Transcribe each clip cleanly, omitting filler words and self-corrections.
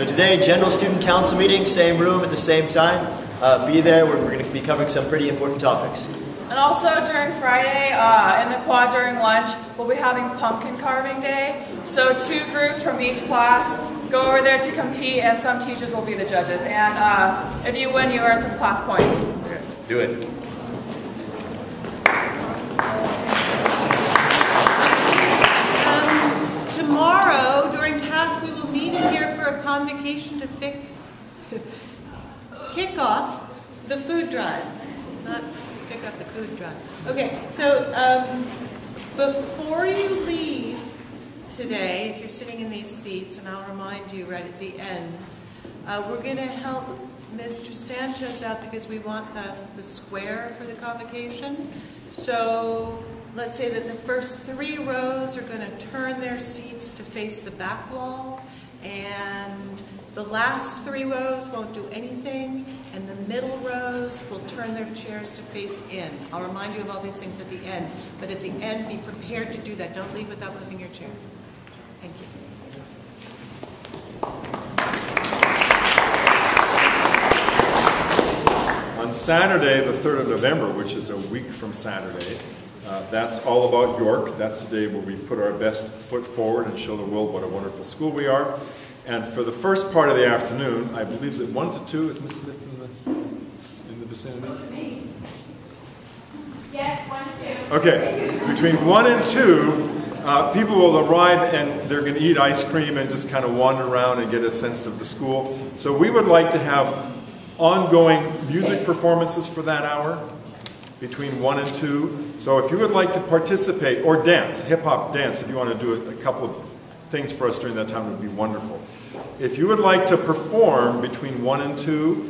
So today, General Student Council meeting, same room at the same time. Be there, we're going to be covering some pretty important topics. And also during Friday, in the quad during lunch, we'll be having pumpkin carving day. So 2 groups from each class go over there to compete, and some teachers will be the judges. And if you win, you earn some class points. Okay, do it. Tomorrow, during PATH, we will meet in here for a convocation to kick off the food drive. Not pick up the food drive. Okay, so before you leave today, if you're sitting in these seats, and I'll remind you right at the end, we're going to help Mr. Sanchez out because we want the square for the convocation. So let's say that the first 3 rows are going to turn their seats to face the back wall, and the last 3 rows won't do anything, and the middle rows will turn their chairs to face in. I'll remind you of all these things at the end, but at the end, be prepared to do that. Don't leave without moving your chair. Thank you. On Saturday, the 3rd of November, which is a week from Saturday, that's all about York. That's the day where we put our best foot forward and show the world what a wonderful school we are. And for the first part of the afternoon, I believe that 1 to 2, is Ms. Smith in the vicinity? Yes, 1 to 2. Okay, between 1 and 2, people will arrive and they're going to eat ice cream and just kind of wander around and get a sense of the school. So we would like to have ongoing music performances for that hour, between 1 and 2. So if you would like to participate, or dance, hip-hop dance, if you want to do a couple of things for us during that time, it would be wonderful. If you would like to perform between 1 and 2,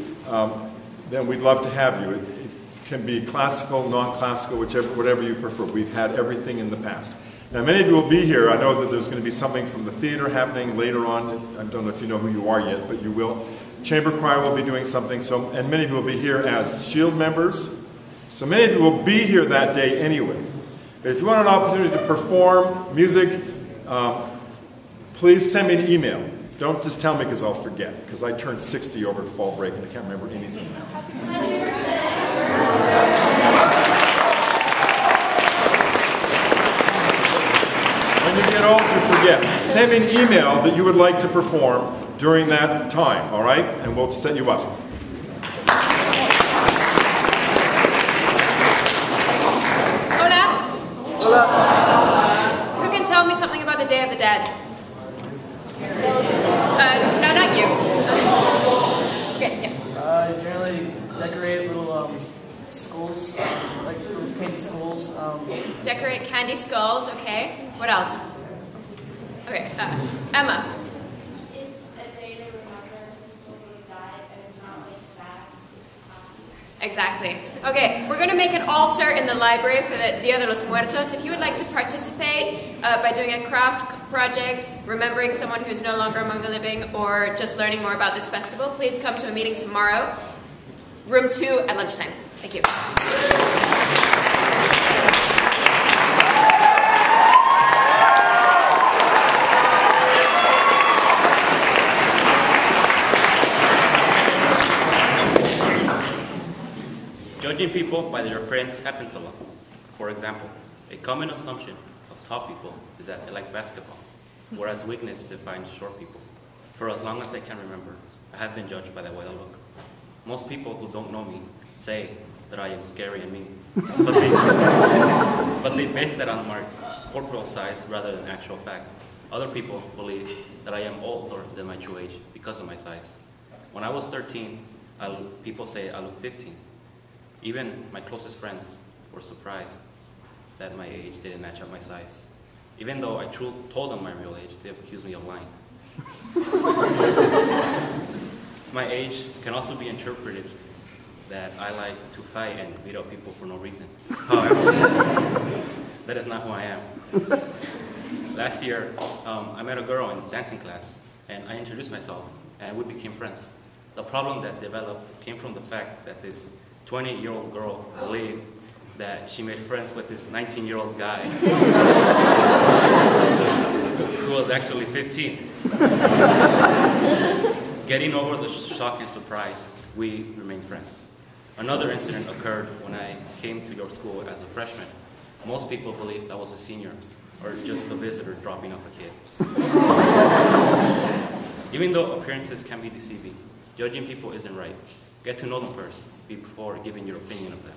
then we'd love to have you. It can be classical, non-classical, whatever you prefer. We've had everything in the past. Now, many of you will be here. I know that there's going to be something from the theater happening later on. I don't know if you know who you are yet, but you will. Chamber choir will be doing something, and many of you will be here as SHIELD members. So many of you will be here that day anyway. But if you want an opportunity to perform music, please send me an email. Don't just tell me because I'll forget, because I turned 60 over fall break and I can't remember anything now. When you get old, you forget. Send me an email that you would like to perform during that time, all right? And we'll set you up. Who can tell me something about the Day of the Dead? No, not you. Okay, yeah. Generally decorate little skulls, like little candy skulls. Decorate candy skulls, okay. What else? Okay, Emma. It's a day to remember people who died, and it's not like sad. Exactly. Okay, we're going to make an altar in the library for the Dia de los Muertos. If you would like to participate by doing a craft project, remembering someone who's no longer among the living, or just learning more about this festival, please come to a meeting tomorrow, room 2 at lunchtime. Thank you. Judging people by their appearance happens a lot. For example, a common assumption of tall people is that they like basketball, whereas weakness defines short people. For as long as I can remember, I have been judged by the way I look. Most people who don't know me say that I am scary and mean, but they base that on my corporal size rather than actual fact. Other people believe that I am older than my true age because of my size. When I was 13, people say I look 15. Even my closest friends were surprised that my age didn't match up my size. Even though I told them my real age, they accused me of lying. My age can also be interpreted that I like to fight and beat up people for no reason. However, that is not who I am. Last year, I met a girl in dancing class, and I introduced myself, and we became friends. The problem that developed came from the fact that this 20-year-old girl believed that she made friends with this 19-year-old guy who was actually 15. Getting over the shock and surprise, we remain friends. Another incident occurred when I came to your school as a freshman. Most people believed I was a senior, or just a visitor dropping off a kid. Even though appearances can be deceiving, judging people isn't right. Get to know them first, before giving your opinion of them.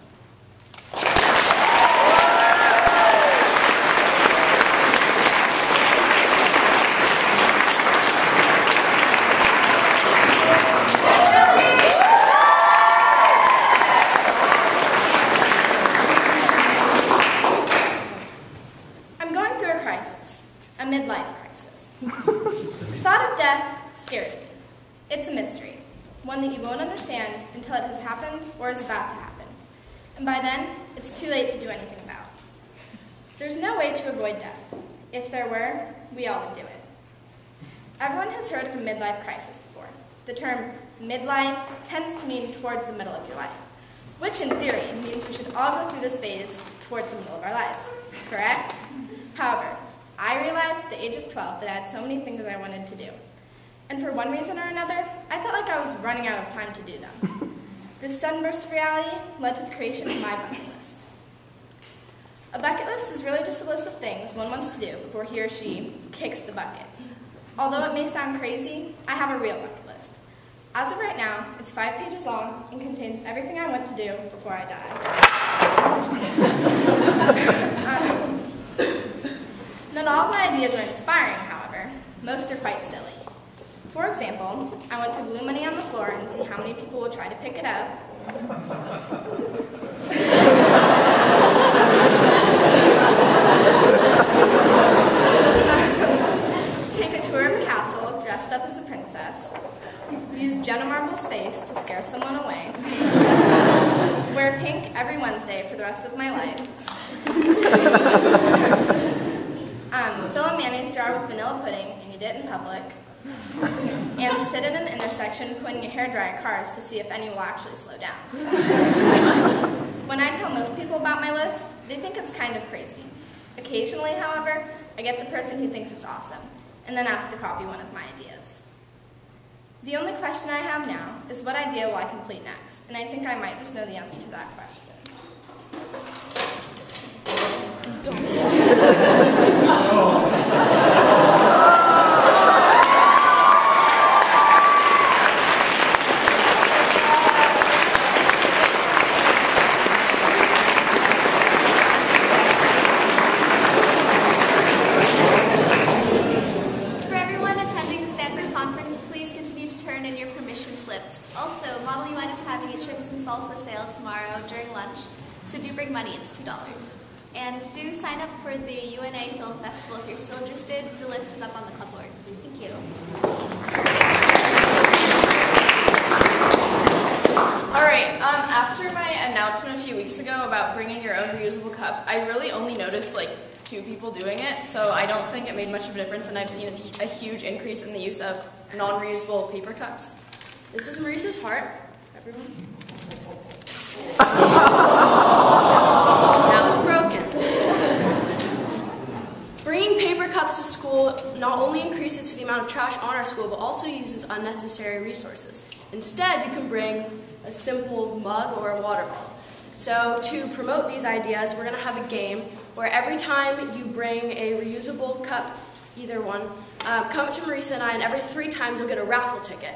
I'm going through a crisis, a midlife crisis. Thought of death scares me. It's a mystery, one that you won't understand until it has happened or is about to happen. And by then, it's too late to do anything about. There's no way to avoid death. If there were, we all would do it. Everyone has heard of a midlife crisis before. The term midlife tends to mean towards the middle of your life, which in theory means we should all go through this phase towards the middle of our lives, correct? However, I realized at the age of 12 that I had so many things that I wanted to do. And for one reason or another, I felt like I was running out of time to do them. This sudden burst of reality led to the creation of my bucket list. A bucket list is really just a list of things one wants to do before he or she kicks the bucket. Although it may sound crazy, I have a real bucket list. As of right now, it's 5 pages long and contains everything I want to do before I die. Not all of my ideas are inspiring, however. Most are quite silly. For example, I want to glue money on the floor and see how many people will try to pick it up. Take a tour of a castle dressed up as a princess. Use Jenna Marbles' face to scare someone away. Wear pink every Wednesday for the rest of my life. Fill a mayonnaise jar with vanilla pudding and eat it in public. And sit at an intersection pointing a hairdryer at cars to see if any will actually slow down. When I tell most people about my list, they think it's kind of crazy. Occasionally, however, I get the person who thinks it's awesome, and then asks to copy one of my ideas. The only question I have now is what idea will I complete next, and I think I might just know the answer to that question. So do bring money, it's $2. And do sign up for the UNA Film Festival if you're still interested. The list is up on the clipboard. Thank you. Alright, after my announcement a few weeks ago about bringing your own reusable cup, I really only noticed like 2 people doing it, so I don't think it made much of a difference, and I've seen a huge increase in the use of non-reusable paper cups. This is Maurice's heart, everyone. Now it's broken. Bringing paper cups to school not only increases to the amount of trash on our school, but also uses unnecessary resources. Instead, you can bring a simple mug or a water bottle. So to promote these ideas, we're going to have a game where every time you bring a reusable cup, either one, come to Marisa and I, and every 3 times you'll get a raffle ticket.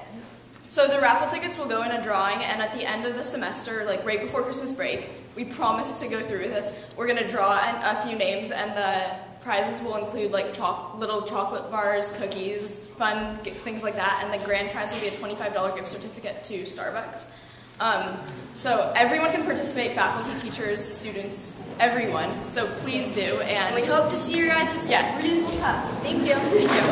So the raffle tickets will go in a drawing, and at the end of the semester, like right before Christmas break, we promise to go through this. We're going to draw a few names, and the prizes will include like little chocolate bars, cookies, fun things like that, and the grand prize will be a $25 gift certificate to Starbucks. So everyone can participate, faculty, teachers, students, everyone. So please do, and we hope to see you guys at reusable cups. Thank you. Thank you.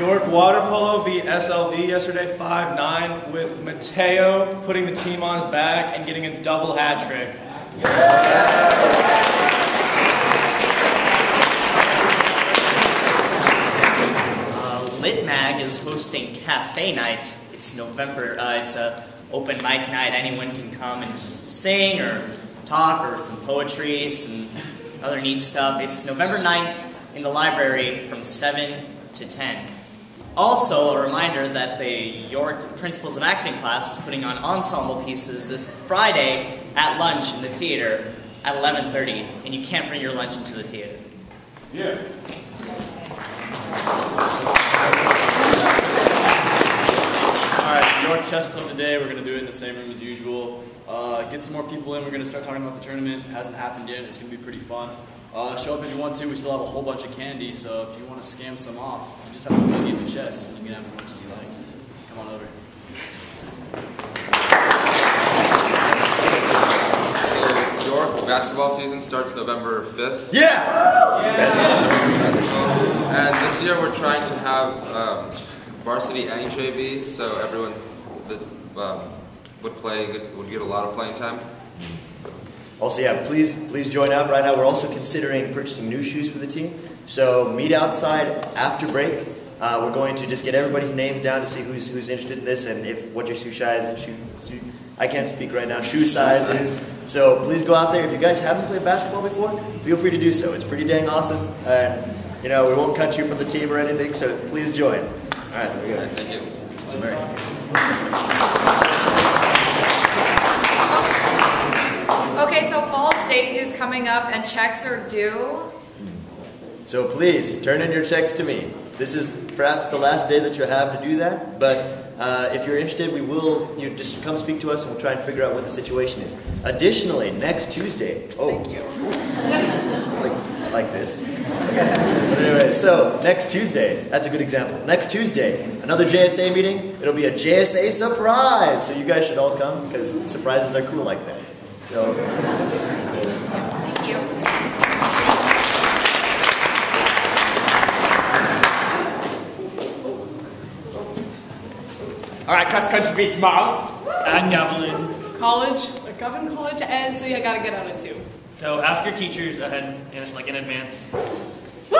York Water Polo beat SLV yesterday 5-9 with Mateo putting the team on his back and getting a double hat trick. Lit Mag is hosting Cafe Night. It's November. It's a open mic night. Anyone can come and just sing or talk or some poetry, some other neat stuff. It's November 9th in the library from 7 to 10. Also, a reminder that the York Principles of Acting class is putting on ensemble pieces this Friday at lunch in the theater at 11:30, and you can't bring your lunch into the theater. Yeah. Alright, York Chess Club today, we're going to do it in the same room as usual. Get some more people in, we're going to start talking about the tournament. It hasn't happened yet, it's going to be pretty fun. Show up if you want to, we still have a whole bunch of candy, so if you want to scam some off, you just have to play a game of chess, and you can have as much as you like. Come on over. York basketball season starts November 5th. Yeah! And this year we're trying to have varsity and JV, so everyone that would get a lot of playing time. Also, yeah, please join up. Right now, we're also considering purchasing new shoes for the team. So meet outside after break. We're going to just get everybody's names down to see who's interested in this and what your shoe size I can't speak right now. Shoe size is. So please go out there. If you guys haven't played basketball before, feel free to do so. It's pretty dang awesome, and we won't cut you from the team or anything. So please join. All right, there we go. Thank you. Okay, so fall state is coming up and checks are due. So please, turn in your checks to me. This is perhaps the last day that you have to do that, but if you're interested, you just come speak to us and we'll try and figure out what the situation is. Additionally, next Tuesday, Thank you. like this. But anyway, so next Tuesday, that's a good example. Next Tuesday, another JSA meeting. It'll be a JSA surprise, so you guys should all come because surprises are cool like that. So. Thank you. All right, cross country beats tomorrow. At Gavilan. College, Govan College, and so you gotta get on it too. So ask your teachers ahead, in advance. Woo!